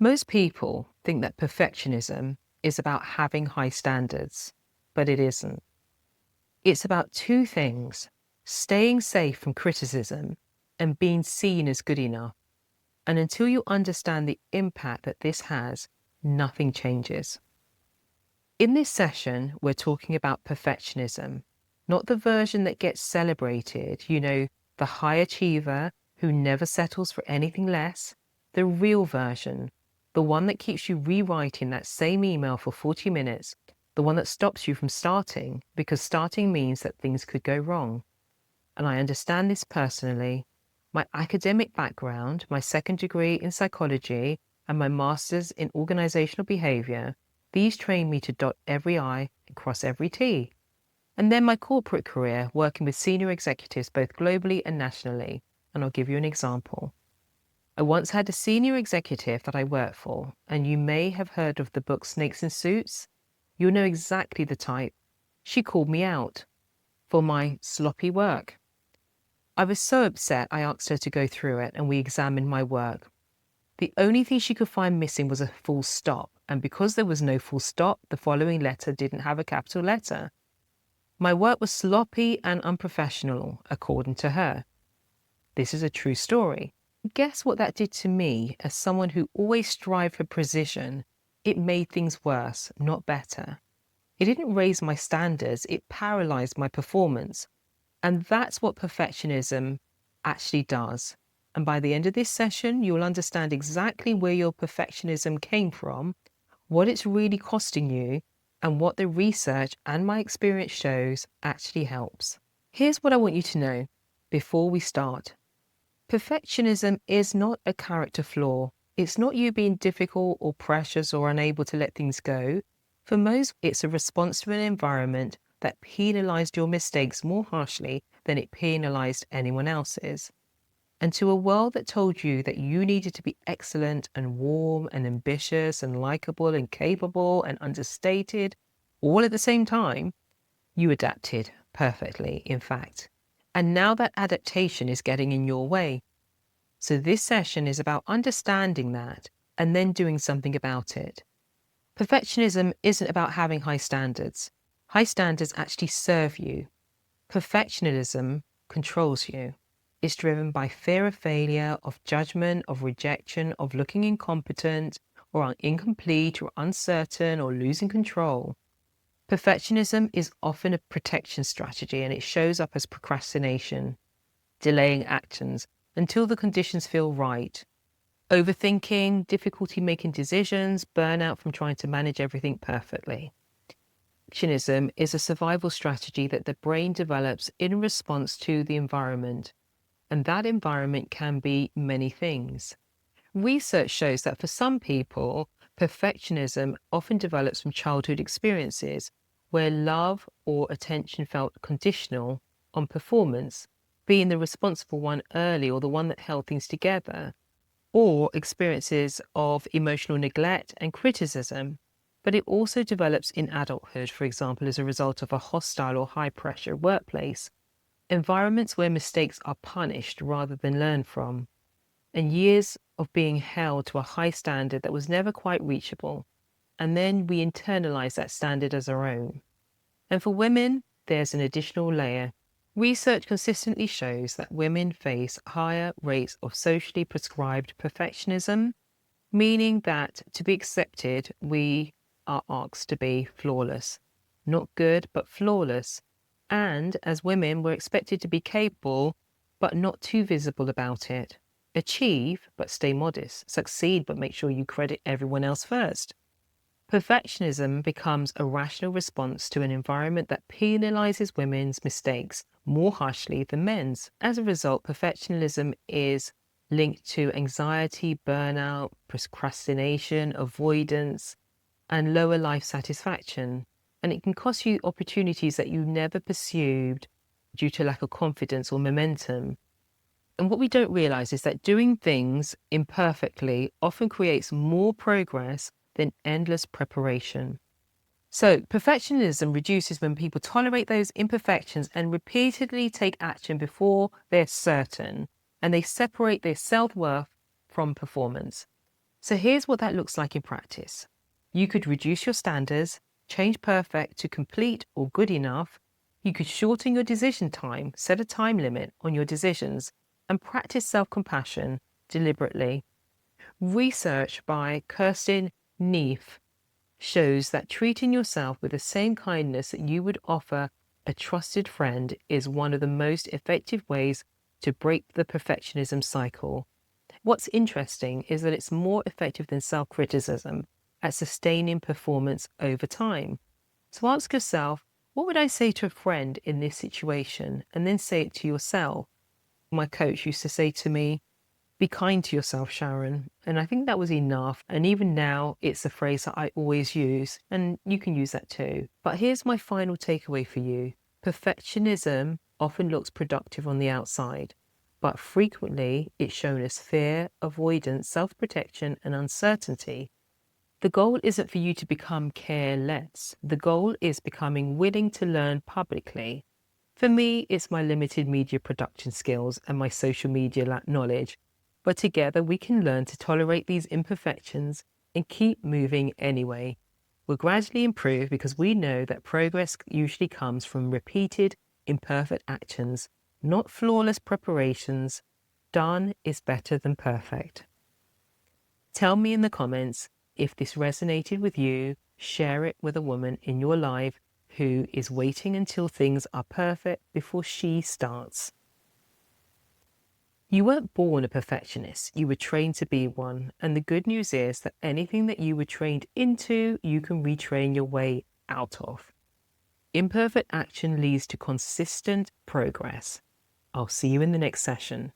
Most people think that perfectionism is about having high standards, but it isn't. It's about two things: staying safe from criticism and being seen as good enough. And until you understand the impact that this has, nothing changes. In this session, we're talking about perfectionism, not the version that gets celebrated, the high achiever who never settles for anything less, the real version, the one that keeps you rewriting that same email for 40 minutes, the one that stops you from starting because starting means that things could go wrong. And I understand this personally. My academic background, my second degree in psychology, and my master's in organisational behaviour, these train me to dot every I and cross every T. And then my corporate career, working with senior executives both globally and nationally. And I'll give you an example. I once had a senior executive that I worked for, and you may have heard of the book Snakes in Suits. You'll know exactly the type. She called me out for my sloppy work. I was so upset I asked her to go through it and we examined my work. The only thing she could find missing was a full stop, and because there was no full stop, the following letter didn't have a capital letter. My work was sloppy and unprofessional, according to her. This is a true story. Guess what that did to me as someone who always strived for precision? It made things worse, not better. It didn't raise my standards, it paralyzed my performance. And that's what perfectionism actually does. And by the end of this session, you'll understand exactly where your perfectionism came from, what it's really costing you, and what the research and my experience shows actually helps. Here's what I want you to know before we start. Perfectionism is not a character flaw. It's not you being difficult or precious or unable to let things go. For most, it's a response to an environment that penalized your mistakes more harshly than it penalized anyone else's. And to a world that told you that you needed to be excellent and warm and ambitious and likable and capable and understated all at the same time, you adapted perfectly, in fact. And now that adaptation is getting in your way. So this session is about understanding that and then doing something about it. Perfectionism isn't about having high standards. High standards actually serve you. Perfectionism controls you. It's driven by fear of failure, of judgment, of rejection, of looking incompetent or incomplete or uncertain or losing control. Perfectionism is often a protection strategy, and it shows up as procrastination, delaying actions until the conditions feel right. Overthinking, difficulty making decisions, burnout from trying to manage everything perfectly. Perfectionism is a survival strategy that the brain develops in response to the environment, and that environment can be many things. Research shows that for some people, perfectionism often develops from childhood experiences where love or attention felt conditional on performance, being the responsible one early or the one that held things together, or experiences of emotional neglect and criticism. But it also develops in adulthood, for example, as a result of a hostile or high-pressure workplace, environments where mistakes are punished rather than learned from, and years of being held to a high standard that was never quite reachable. And then we internalize that standard as our own. And for women, there's an additional layer. Research consistently shows that women face higher rates of socially prescribed perfectionism, meaning that to be accepted, we are asked to be flawless. Not good, but flawless. And as women, we're expected to be capable, but not too visible about it. Achieve, but stay modest. Succeed, but make sure you credit everyone else first. Perfectionism becomes a rational response to an environment that penalizes women's mistakes more harshly than men's. As a result, perfectionism is linked to anxiety, burnout, procrastination, avoidance, and lower life satisfaction. And it can cost you opportunities that you never pursued due to lack of confidence or momentum. And what we don't realize is that doing things imperfectly often creates more progress than endless preparation. So perfectionism reduces when people tolerate those imperfections and repeatedly take action before they're certain, and they separate their self-worth from performance. So here's what that looks like in practice. You could reduce your standards, change perfect to complete or good enough. You could shorten your decision time, set a time limit on your decisions, and practice self-compassion deliberately. Research by Kirsten Neef shows that treating yourself with the same kindness that you would offer a trusted friend is one of the most effective ways to break the perfectionism cycle. What's interesting is that it's more effective than self-criticism at sustaining performance over time. So ask yourself, what would I say to a friend in this situation? And then say it to yourself. My coach used to say to me, be kind to yourself, Sharon. And I think that was enough. And even now, it's a phrase that I always use, and you can use that too. But here's my final takeaway for you. Perfectionism often looks productive on the outside, but frequently it's shown as fear, avoidance, self-protection, and uncertainty. The goal isn't for you to become careless. The goal is becoming willing to learn publicly. For me, it's my limited media production skills and my social media knowledge. But together we can learn to tolerate these imperfections and keep moving anyway. We'll gradually improve because we know that progress usually comes from repeated, imperfect actions, not flawless preparations. Done is better than perfect. Tell me in the comments if this resonated with you. Share it with a woman in your life who is waiting until things are perfect before she starts. You weren't born a perfectionist, you were trained to be one. And the good news is that anything that you were trained into, you can retrain your way out of. Imperfect action leads to consistent progress. I'll see you in the next session.